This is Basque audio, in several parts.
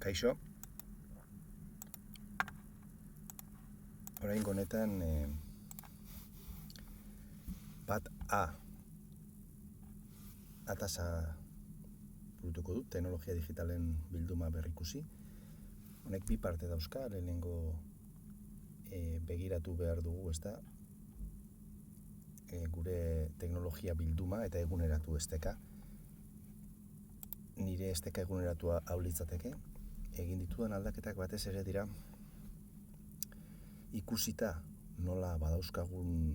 Kaixo, oraingo honetan bat atasa burutuko dut, teknologia digitalen bilduma berrikusi. Honek bi parte dauzka, lehenengo begiratu behar dugu, ezta? Gure teknologia bilduma eta eguneratu esteka. Nire esteka eguneratua hau litzateke. Egin ditudan aldaketak batez ere dira ikusita nola badauzkagun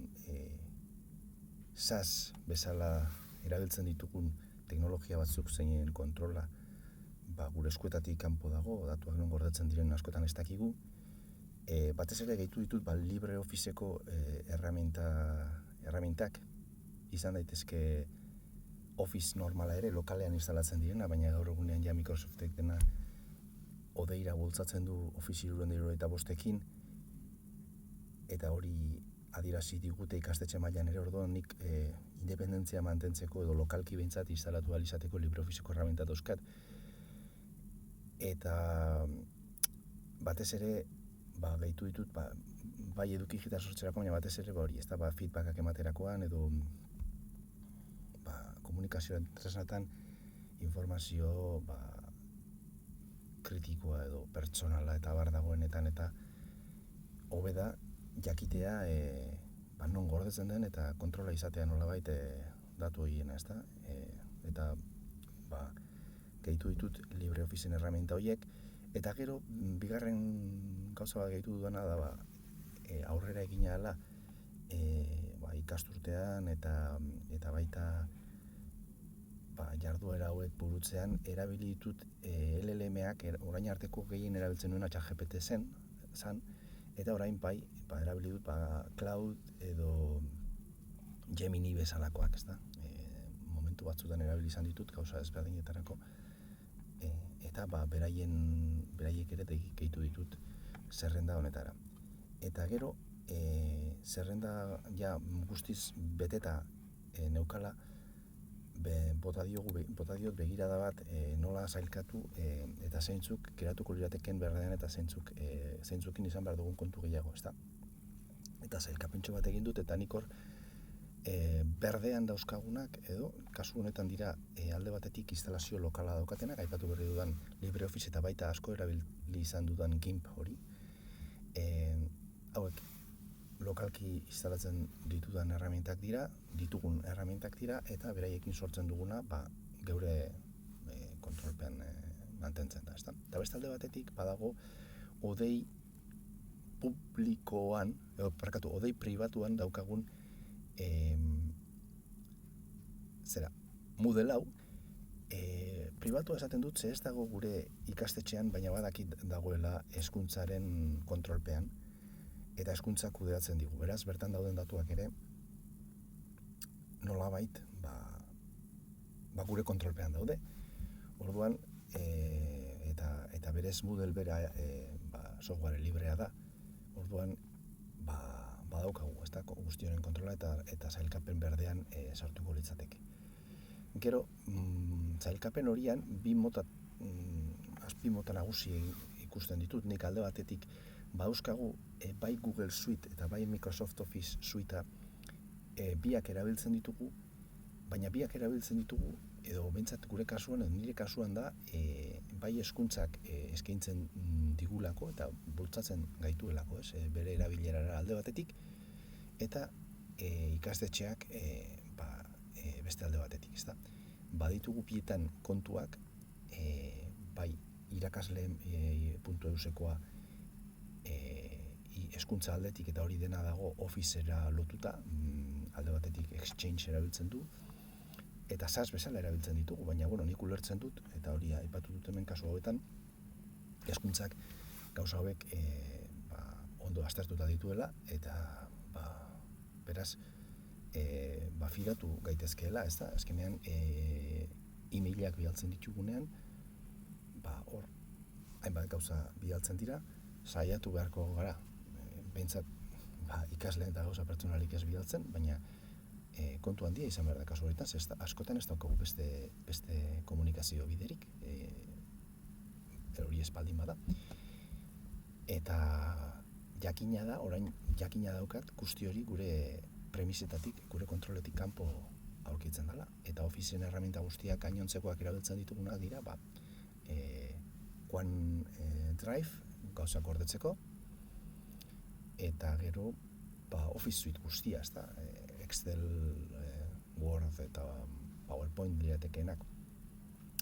SaaS bezala erabiltzen ditugun teknologia batzuk zeinen kontrola gure eskuetatik kanpo dago, datuak non gordetzen diren askotan ez dakigu. Batez ere gehitu ditut LibreOfficeko erramintak izan daitezke Office normala ere lokalean instalatzen direna, baina gaur egunean ja Microsoftek dena odeira bultzatzen du Office 365ekin, eta hori adierazi digute ikastetxe mailan ere. Orduan nik independentzia mantentzeko edo lokalki behintzat instalatu ahal izateko LibreOfficeko erraminta dauzkat. Eta batez ere gehitu ditut bai eduki digital sortzerako, baina batez ere hori, ez da feedbackak ematerakoan edo komunikazioa tresnatan informazio kritikoa edo pertsonala eta bar dagoenetan, eta hobe da jakitea non gordetzen den eta kontrola izatea nolabait datu horiena, ezta? Eta gehitu ditut LibreOfficen erraminta horiek, eta gero bigarren gauza bat gehitu dudana da aurrera egina ahala ikasturtean eta baita jarduera hauek burutzean erabili ditut LLM-ak, orain arteko gehien erabiltzen nuena ChatGPT zan, eta orain erabili dut Cloud edo Gemini bezalakoak, ezta? Momentu batzutan erabili izan ditut gauza ezberdinetarako, eta beraiek ere gehitu ditut zerrenda honetara. Eta gero zerrenda ja guztiz beteta neukala, bota diot begirada bat nola sailkatu eta zeintzuk geratuko lirateken berdean eta zeintzukin izan behar dugun kontu gehiago, ezta? Eta sailkapentxo bat egin dut, eta nik hor berdean dauzkagunak edo kasu honetan dira alde batetik instalazio lokala daukatenak, aipatu berri dudan LibreOffice eta baita asko erabili izan dudan GIMP hori. Hauek lokalki instalatzen ditugun erramintak dira, eta beraiekin sortzen duguna geure kontrolpean mantentzen da, ezta? Eta beste alde batetik badago odei pribatuan daukagun Moodle hau. Pribatua esaten dut, ze ez dago gure ikastetxean, baina badakit dagoela hezkuntzaren kontrolpean, eta hezkuntza kudeatzen digu. Beraz, bertan dauden datuak ere nolabait gure kontrolpean daude. Orduan, eta berez Moodle bera software librea da. Orduan, badaukagu, ez da, guztionen kontrola eta sailkapen berdean sartuko litzateke. Gero, sailkapen horian azpi mota nagusi ikusten ditut. Nik alde batetik badauzkagu bai Google Suite eta bai Microsoft Office Suite biak erabiltzen ditugu, baina biak erabiltzen ditugu, edo behintzat gure kasuan, edo nire kasuan da, bai hezkuntzak eskaintzen digulako eta bultzatzen gaituelako, bere erabilerara alde batetik, eta ikastetxeak beste alde batetik, ezta? Baditugu bietan kontuak, bai irakasle.eusekoa hezkuntza aldetik, eta hori dena dago Officera lotuta, alde batetik Exchange erabiltzen du, eta SaaS bezala erabiltzen ditugu, baina nik ulertzen dut, eta hori aipatu dut hemen kasu hauetan, hezkuntzak gauza hauek ondo aztertuta dituela, eta beraz fidatu gaitezkeela, ez da? Azkenean e-mailak bidaltzen ditugunean, hor hainbat gauza bidaltzen dira, saiatu beharko gara, behintzat ikasle eta gauza pertsonalik ez bidaltzen, baina kontu handia izan behar da kasu horretan, askotan ez daukagu beste komunikazio biderik. hori espaldin bada. Eta jakina da, orain jakina daukat guzti hori gure premisetatik, gure kontroletik kanpo aurkitzen dela. Eta Officeen erraminta guztiak gainontzekoak erabiltzen ditugunak dira, OneDrive gauzak gordetzeko, eta gero Office Suite guztia, ezta? Excel, Word eta PowerPoint diratekeenak.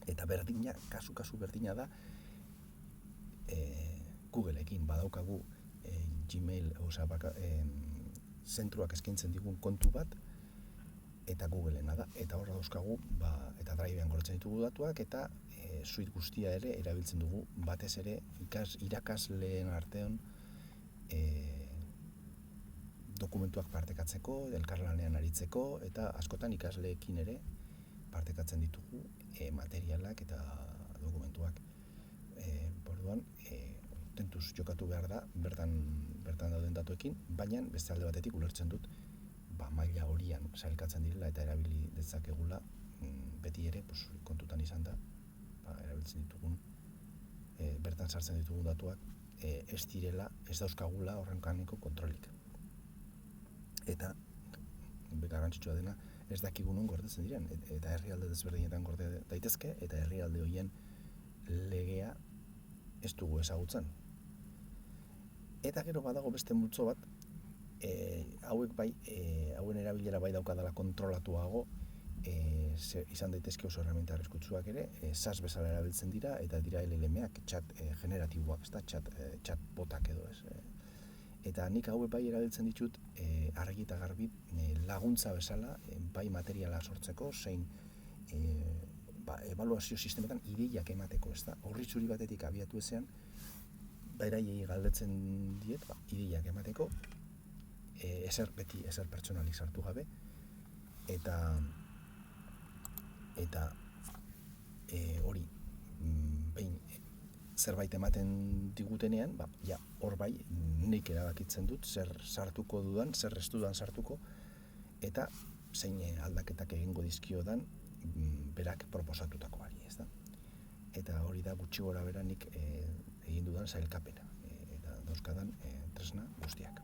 Eta berdina, kasu berdina da, Googleekin badaukagu Gmail, zentruak eskaintzen digun kontu bat, eta Googleena da, eta horra dauzkagu, eta Drivean gordetzen ditugu datuak, eta suite guztia ere erabiltzen dugu, batez ere irakasleen artean dokumentuak partekatzeko, elkarlanean aritzeko, eta askotan ikasleekin ere partekatzen ditugu materialak eta dokumentuak. Orduan, tentuz jokatu behar da, bertan dauden datuekin, baina beste alde batetik ulertzen dut, maila horian sailkatzen direla eta erabili dezakegula, beti ere kontutan izan da, erabiltzen ditugun, bertan sartzen ditugun datuak, ez direla, ez dauzkagula horrenkaneko kontrolik. Eta, garrantzitsua dena, ez dakigun non gordetzen diren, eta herrialde desberdinetan gorde daitezke, eta herrialde horien legea ez dugu ezagutzen. Eta gero badago beste multzo bat, hauen erabilera bai daukadala kontrolatuago, izan daitezke oso herramienta arriskutsuak ere, SAS bezala erabiltzen dira, eta dira LLM-ak, chat generatiboak, chat botak edo ez. Eta nik hauek bai erabiltzen ditut, argi eta garbi laguntza bezala, bai materiala sortzeko, zein ebaluazio sistemetan ideiak emateko, ez da? Horritzuri batetik abiatu ezean, beraiei galdetzen diet, ideiak emateko, beti ezer pertsonalik sartu gabe, eta hori, behin zerbait ematen digutenean, hor bai, nik erabakitzen dut, zer sartuko dudan, zer ez dudan sartuko, eta zein aldaketak egingo dizkiodan, berak proposatutakoari, ez da? Eta hori da gutxi gora bera nik egin dudan sailkapena, eta dauzkadan tresna guztiak.